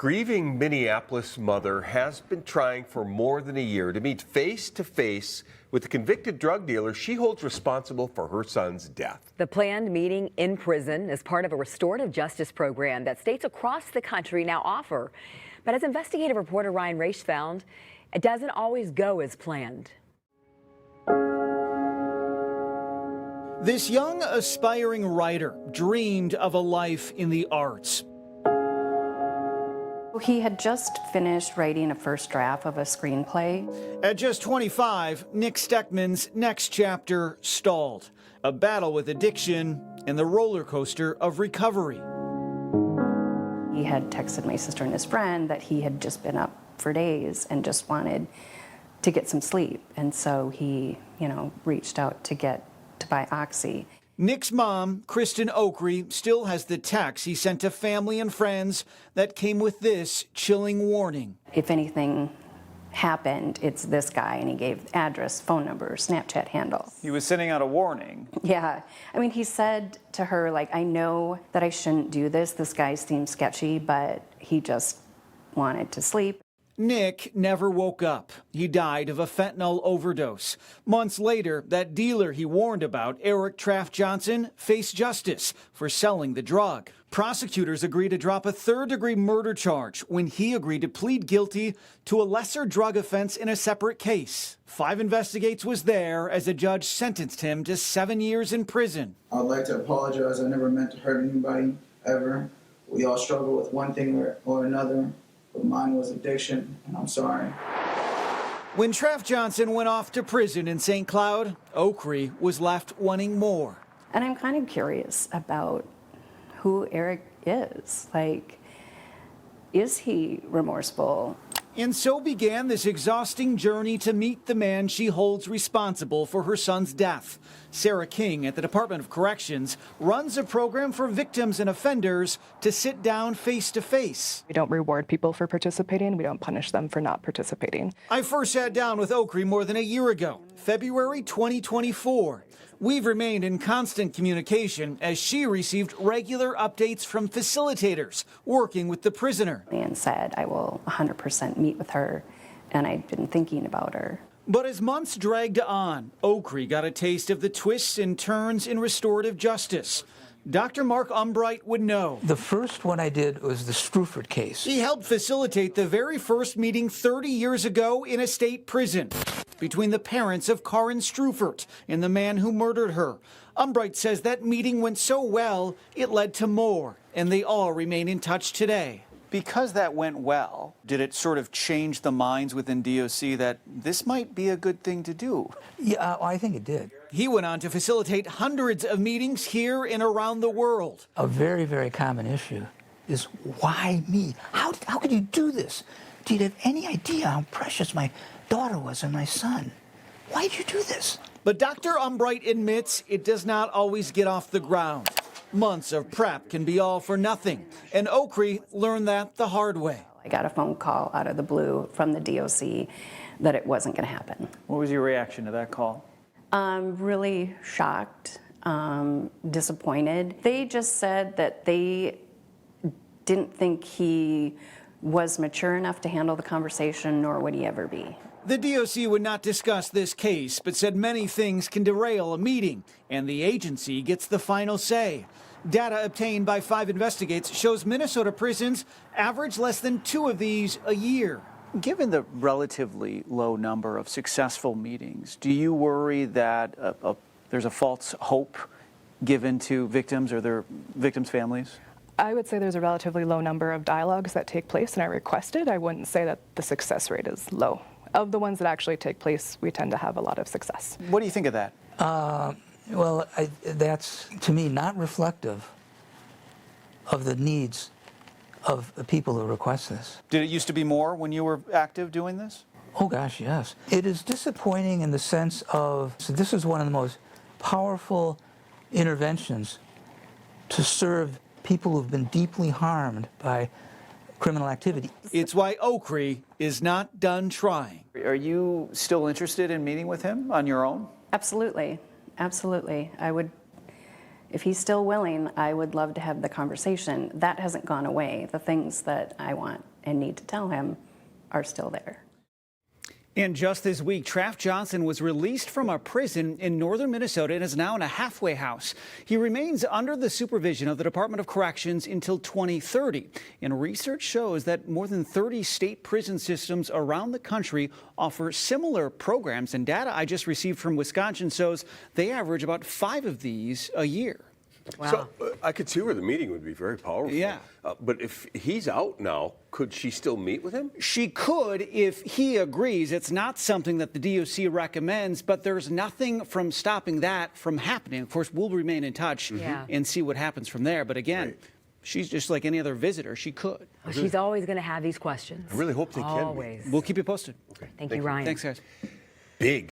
grieving Minneapolis mother has been trying for more than a year to meet face to face with the convicted drug dealer she holds responsible for her son's death. The planned meeting in prison is part of a restorative justice program that states across the country now offer. But as investigative reporter Ryan Raich found, it doesn't always go as planned. This young, aspiring writer dreamed of a life in the arts. He had just finished writing a first draft of a screenplay. At just 25, Nick Steckman's next chapter stalled. A battle with addiction and the roller coaster of recovery. He had texted my sister and his friend that he had just been up for days and just wanted to get some sleep. And so he, reached out to buy Oxy. Nick's mom, Kristen Oakry, still has the text he sent to family and friends that came with this chilling warning. If anything happened, it's this guy, and he gave address, phone number, Snapchat handle. He was sending out a warning. Yeah. He said to her, I know that I shouldn't do this. This guy seems sketchy, but he just wanted to sleep. Nick never woke up. He died of a fentanyl overdose. Months later, that dealer he warned about, Eric Traff Johnson, faced justice for selling the drug. Prosecutors agreed to drop a third-degree murder charge when he agreed to plead guilty to a lesser drug offense in a separate case. 5 Investigates was there as a judge sentenced him to 7 years in prison. I'd like to apologize. I never meant to hurt anybody, ever. We all struggle with one thing or another. But mine was addiction, and I'm sorry. When Traff Johnson went off to prison in St. Cloud, Oakry was left wanting more. And I'm kind of curious about who Eric is. Is he remorseful? And so began this exhausting journey to meet the man she holds responsible for her son's death. Sarah King at the Department of Corrections runs a program for victims and offenders to sit down face to face. We don't reward people for participating. We don't punish them for not participating. I first sat down with Oakry more than a year ago, February 2024. We've remained in constant communication as she received regular updates from facilitators working with the prisoner. And said, I will 100% meet with her, and I'd been thinking about her. But as months dragged on, Oakry got a taste of the twists and turns in restorative justice. Dr. Mark Umbright would know. The first one I did was the Strufert case. He helped facilitate the very first meeting 30 years ago in a state prison between the parents of Karin Strufert and the man who murdered her. Umbright says that meeting went so well, it led to more, and they all remain in touch today. Because that went well, did it sort of change the minds within DOC that this might be a good thing to do? Yeah, I think it did. He went on to facilitate hundreds of meetings here and around the world. A very, very common issue is why me? How could you do this? Do you have any idea how precious my daughter was and my son? Why did you do this? But Dr. Umbright admits it does not always get off the ground. Months of prep can be all for nothing, and Oakry learned that the hard way. I got a phone call out of the blue from the DOC that it wasn't going to happen. What was your reaction to that call? Really shocked, disappointed. They just said that they didn't think he was mature enough to handle the conversation, nor would he ever be. The DOC would not discuss this case, but said many things can derail a meeting, and the agency gets the final say. Data obtained by 5 Investigates shows Minnesota prisons average less than 2 of these a year. Given the relatively low number of successful meetings, do you worry that there's a false hope given to victims or their victims' families? I would say there's a relatively low number of dialogues that take place and are requested. I wouldn't say that the success rate is low. Of the ones that actually take place, we tend to have a lot of success. What do you think of that? Well, that's, to me, not reflective of the needs of the people who request this. Did it used to be more when you were active doing this? Oh, gosh, yes. It is disappointing in the sense of, so this is one of the most powerful interventions to serve people who've been deeply harmed by criminal activity. It's why Oakry is not done trying. Are you still interested in meeting with him on your own? Absolutely, absolutely. I would if he's still willing, I would love to have the conversation. That hasn't gone away. The things that I want and need to tell him are still there. And just this week, Traft Johnson was released from a prison in northern Minnesota and is now in a halfway house. He remains under the supervision of the Department of Corrections until 2030. And research shows that more than 30 state prison systems around the country offer similar programs. And data I just received from Wisconsin shows they average about 5 of these a year. Wow. So I could see where the meeting would be very powerful. Yeah. But if he's out now, could she still meet with him? She could if he agrees. It's not something that the DOC recommends, but there's nothing from stopping that from happening. Of course, we'll remain in touch and see what happens from there. But again, she's just like any other visitor. She could. Well, she's always going to have these questions. I really hope they can be. Always. We'll keep you posted. Okay. Thank you, Ryan. Thanks, guys. Big.